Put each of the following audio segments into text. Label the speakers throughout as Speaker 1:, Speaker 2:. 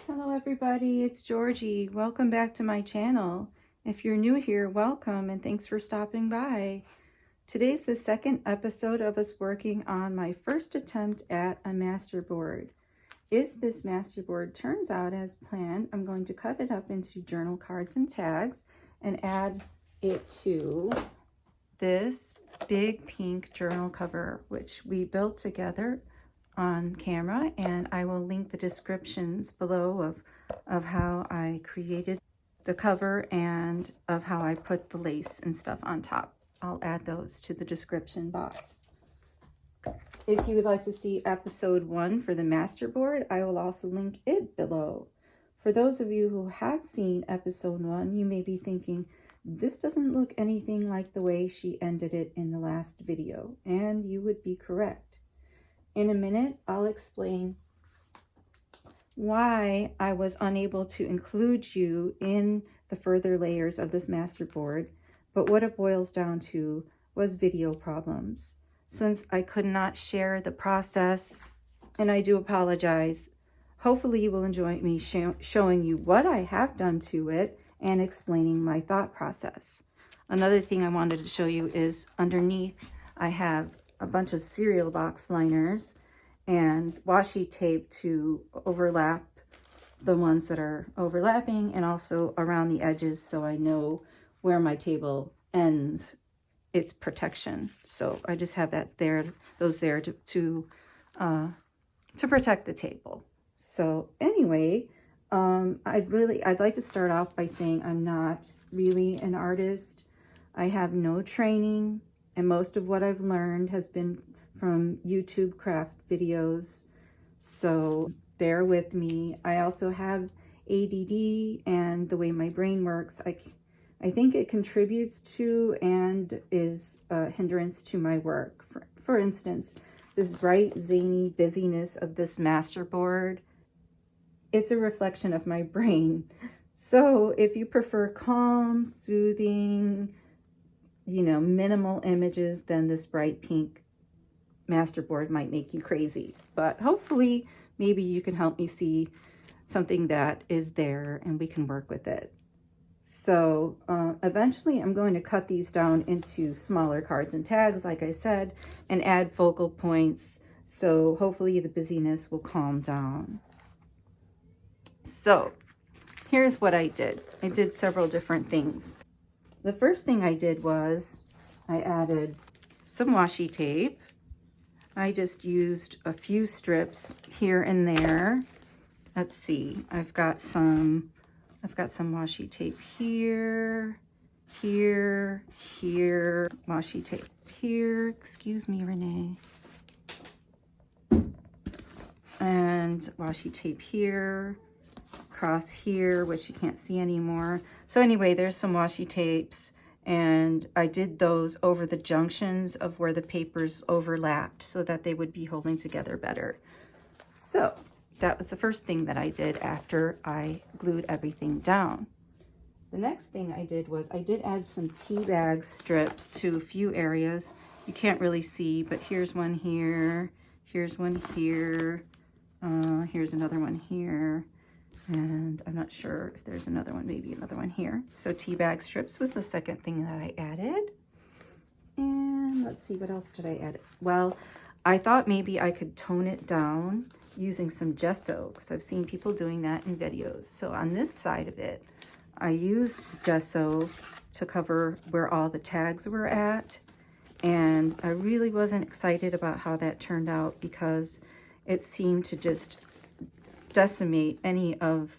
Speaker 1: Hello everybody, it's Georgie. Welcome back to my channel. If you're new here, welcome and thanks for stopping by. Today's the second episode of us working on my first attempt at a masterboard. If this masterboard turns out as planned, I'm going to cut it up into journal cards and tags and add it to this big pink journal cover, which we built together on camera, and I will link the descriptions below of how I created the cover and of how I put the lace and stuff on top. I'll add those to the description box. If you would like to see episode 1 for the masterboard, I will also link it below. For those of you who have seen episode 1, you may be thinking, this doesn't look anything like the way she ended it in the last video, and you would be correct. In a minute, I'll explain why I was unable to include you in the further layers of this masterboard, but what it boils down to was video problems. Since I could not share the process, and I do apologize, hopefully you will enjoy me showing you what I have done to it and explaining my thought process. Another thing I wanted to show you is underneath I have a bunch of cereal box liners and washi tape to overlap the ones that are overlapping and also around the edges so I know where my table ends its protection. So I just have that there, those there to protect the table. So anyway, I'd like to start off by saying I'm not really an artist. I have no training, and most of what I've learned has been from YouTube craft videos, so bear with me. I also have ADD, and the way my brain works, I think it contributes to and is a hindrance to my work. For instance, this bright, zany busyness of this masterboard, it's a reflection of my brain. So if you prefer calm, soothing, minimal images, then this bright pink masterboard might make you crazy. But hopefully, maybe you can help me see something that is there and we can work with it. So eventually I'm going to cut these down into smaller cards and tags, like I said, and add focal points. So hopefully the busyness will calm down. So here's what I did. I did several different things. The first thing I did was I added some washi tape. I just used a few strips here and there. Let's see, I've got some washi tape here, here, here, washi tape here, excuse me, Renee. And washi tape here, across here, which you can't see anymore. So anyway, there's some washi tapes, and I did those over the junctions of where the papers overlapped so that they would be holding together better. So that was the first thing that I did after I glued everything down. The next thing I did was I did add some tea bag strips to a few areas. You can't really see, but here's one here, here's one here, here's another one here. And I'm not sure if there's another one, maybe another one here. So tea bag strips was the second thing that I added. And let's see, what else did I add? Well, I thought maybe I could tone it down using some gesso, because I've seen people doing that in videos. So on this side of it, I used gesso to cover where all the tags were at. And I really wasn't excited about how that turned out because it seemed to just decimate any of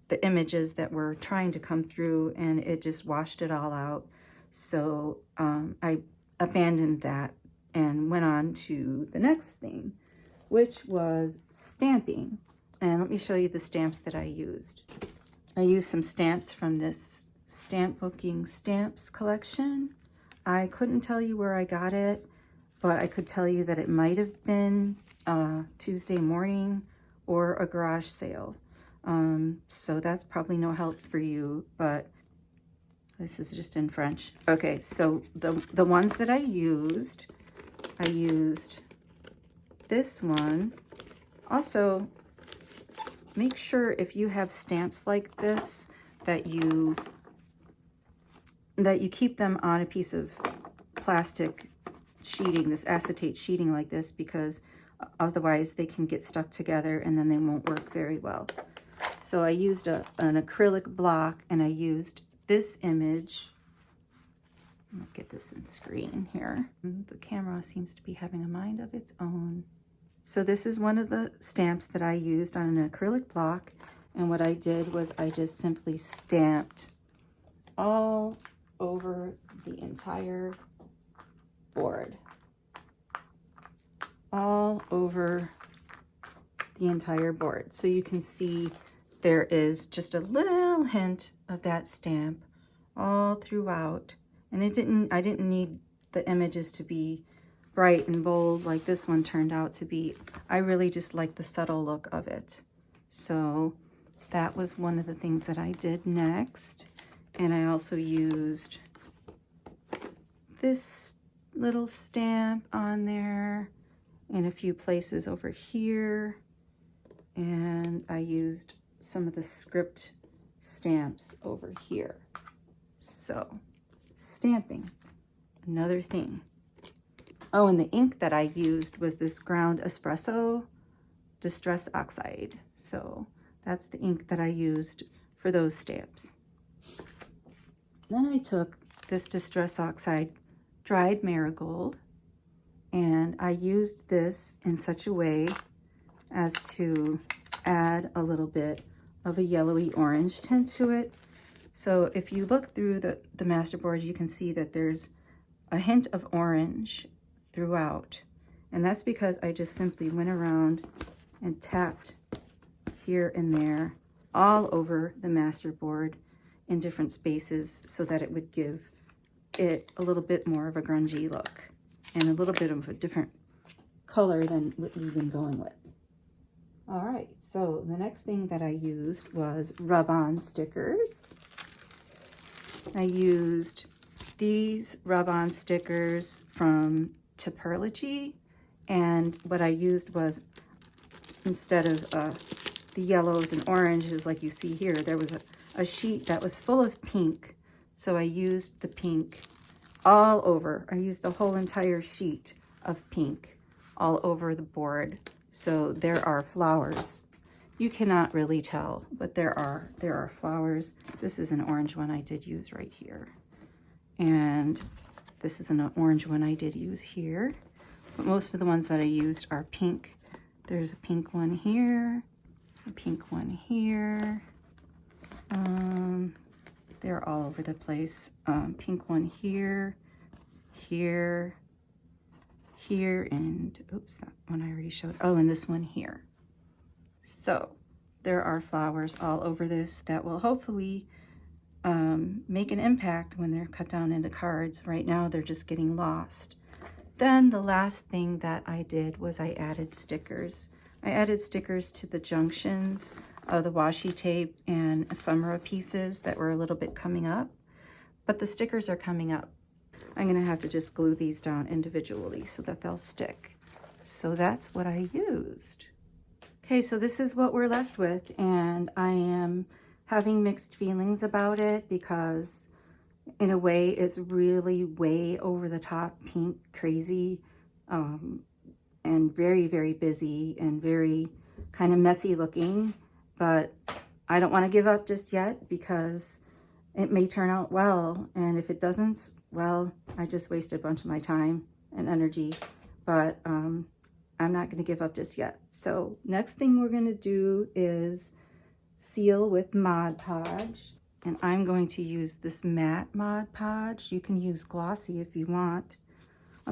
Speaker 1: the images that were trying to come through, and it just washed it all out. So I abandoned that and went on to the next thing, which was stamping. And let me show you the stamps that I used. I used some stamps from this Stamp Booking Stamps collection. I couldn't tell you where I got it, but I could tell you that it might have been Tuesday morning or a garage sale. So that's probably no help for you, but this is just in French. Okay, so the ones that I used this one. Also, make sure if you have stamps like this that you keep them on a piece of plastic sheeting, this acetate sheeting like this, because otherwise they can get stuck together and then they won't work very well. So I used an acrylic block, and I used this image. I'll get this in screen here. The camera seems to be having a mind of its own. So this is one of the stamps that I used on an acrylic block, and what I did was I just simply stamped all over the entire board. All over the entire board. So you can see there is just a little hint of that stamp all throughout. And I didn't need the images to be bright and bold like this one turned out to be. I really just like the subtle look of it. So that was one of the things that I did next. And I also used this little stamp on there in a few places over here. And I used some of the script stamps over here. So stamping, another thing. Oh, and the ink that I used was this ground espresso distress oxide. So that's the ink that I used for those stamps. Then I took this distress oxide dried marigold, and I used this in such a way as to add a little bit of a yellowy orange tint to it. So if you look through the Masterboard, you can see that there's a hint of orange throughout. And that's because I just simply went around and tapped here and there all over the Masterboard in different spaces so that it would give it a little bit more of a grungy look and a little bit of a different color than what we've been going with. All right, so the next thing that I used was rub-on stickers. I used these rub-on stickers from Topurology, and what I used was, instead of the yellows and oranges like you see here, there was a sheet that was full of pink. So I used the pink all over. I used the whole entire sheet of pink all over the board. So there are flowers. You cannot really tell, but there are flowers. This is an orange one I did use right here. And this is an orange one I did use here. But most of the ones that I used are pink. There's a pink one here, a pink one here. They're all over the place. Pink one here, here, here, and oops, that one I already showed. Oh, and this one here. So there are flowers all over this that will hopefully make an impact when they're cut down into cards. Right now they're just getting lost. Then the last thing that I did was I added stickers. I added stickers to the junctions of the washi tape and ephemera pieces that were a little bit coming up, but the stickers are coming up. I'm gonna have to just glue these down individually so that they'll stick. So that's what I used. Okay, so this is what we're left with, and I am having mixed feelings about it because in a way it's really way over the top pink crazy, and very, very busy and very kind of messy looking. But I don't want to give up just yet because it may turn out well. And if it doesn't, well, I just wasted a bunch of my time and energy. But I'm not going to give up just yet. So next thing we're going to do is seal with Mod Podge. And I'm going to use this matte Mod Podge. You can use glossy if you want.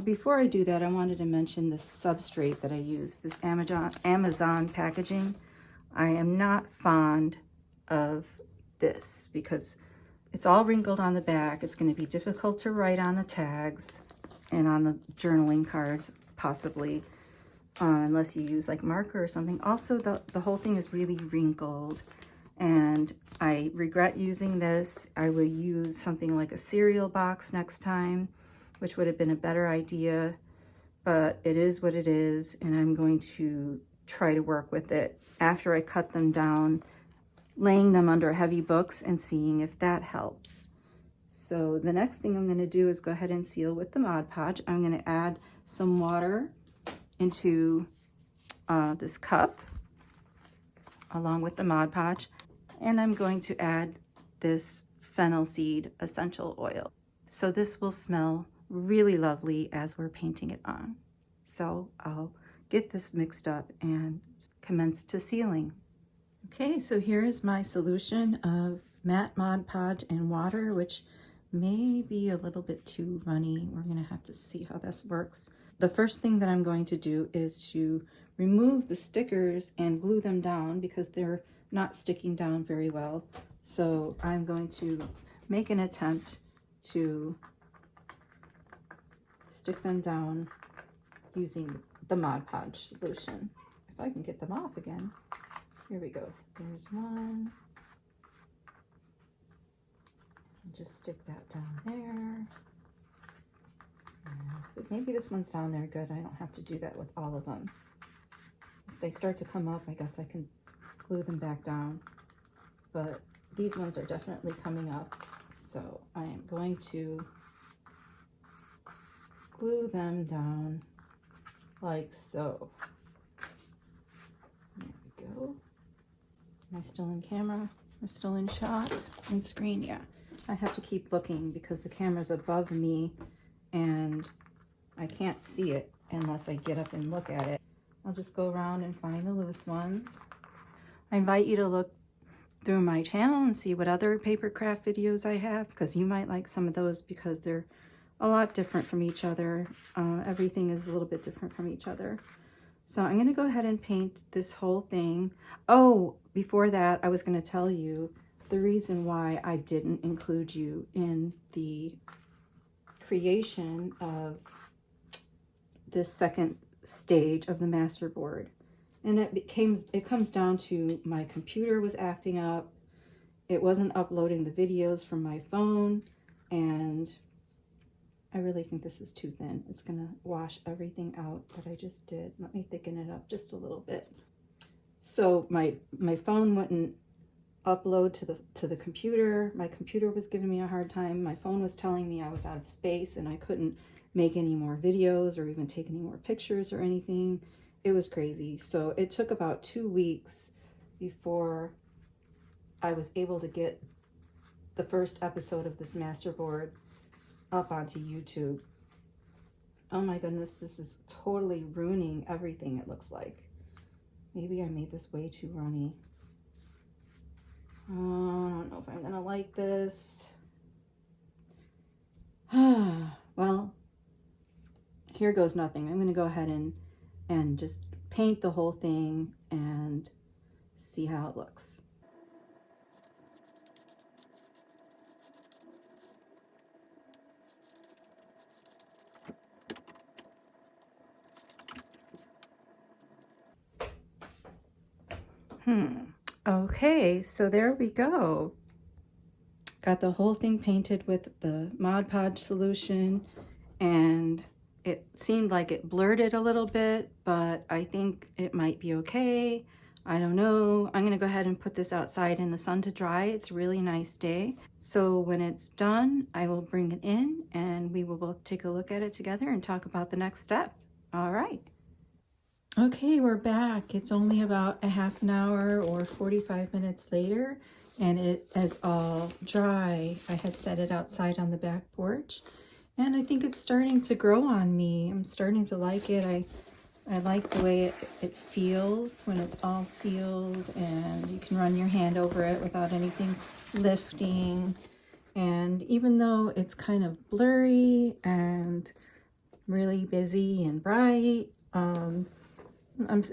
Speaker 1: Before I do that, I wanted to mention the substrate that I used, this Amazon packaging. I am not fond of this because it's all wrinkled on the back. It's going to be difficult to write on the tags and on the journaling cards, possibly, unless you use like marker or something. Also, the whole thing is really wrinkled, and I regret using this. I will use something like a cereal box next time, which would have been a better idea, but it is what it is, and I'm going to try to work with it after I cut them down, laying them under heavy books and seeing if that helps. So the next thing I'm going to do is go ahead and seal with the Mod Podge. I'm going to add some water into this cup along with the Mod Podge, and I'm going to add this fennel seed essential oil. So this will smell really lovely as we're painting it on. So I'll get this mixed up and commence to sealing. Okay, so here is my solution of matte Mod Podge and water, which may be a little bit too runny. We're gonna have to see how this works. The first thing that I'm going to do is to remove the stickers and glue them down because they're not sticking down very well. So I'm going to make an attempt to stick them down using the Mod Podge solution. If I can get them off again. Here we go. There's one. Just stick that down there. And maybe this one's down there good. I don't have to do that with all of them. If they start to come up, I guess I can glue them back down. But these ones are definitely coming up. So I am going to glue them down like so. There we go. Am I still in camera? We're still in shot? In screen, yeah. I have to keep looking because the camera's above me and I can't see it unless I get up and look at it. I'll just go around and find the loose ones. I invite you to look through my channel and see what other paper craft videos I have, because you might like some of those because they're a lot different from each other. Everything is a little bit different from each other. So I'm going to go ahead and paint this whole thing. Oh, before that, I was going to tell you the reason why I didn't include you in the creation of this second stage of the Masterboard. And it comes down to my computer was acting up. It wasn't uploading the videos from my phone, and I really think this is too thin. It's gonna wash everything out that I just did. Let me thicken it up just a little bit. So my phone wouldn't upload to the computer. My computer was giving me a hard time. My phone was telling me I was out of space and I couldn't make any more videos or even take any more pictures or anything. It was crazy. So it took about 2 weeks before I was able to get the first episode of this Masterboard up onto YouTube. Oh my goodness, this is totally ruining everything, it looks like. Maybe I made this way too runny. I don't know if I'm gonna like this. Well, here goes nothing. I'm gonna go ahead and just paint the whole thing and see how it looks. Okay, so there we go. Got the whole thing painted with the Mod Podge solution, and it seemed like it blurred it a little bit, but I think it might be okay. I don't know. I'm gonna go ahead and put this outside in the sun to dry. It's a really nice day. So when it's done, I will bring it in and we will both take a look at it together and talk about the next step. All right. Okay, we're back. It's only about a half an hour or 45 minutes later, and it is all dry. I had set it outside on the back porch, and I think it's starting to grow on me. I'm starting to like it. I like the way it feels when it's all sealed, and you can run your hand over it without anything lifting. And even though it's kind of blurry and really busy and bright,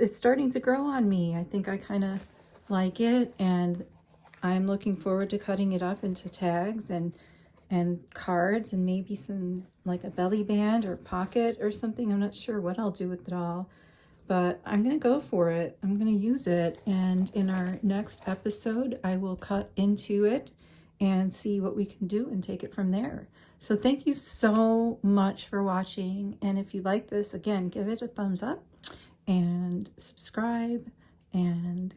Speaker 1: it's starting to grow on me. I think I kind of like it, and I'm looking forward to cutting it up into tags and cards and maybe some, like a belly band or pocket or something. I'm not sure what I'll do with it all, but I'm gonna go for it. I'm gonna use it, and in our next episode I will cut into it and see what we can do and take it from there. So thank you so much for watching, and if you like this, again, give it a thumbs up and subscribe and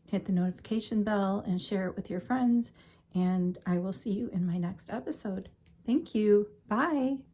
Speaker 1: hit the notification bell and share it with your friends. And I will see you in my next episode. Thank you. Bye.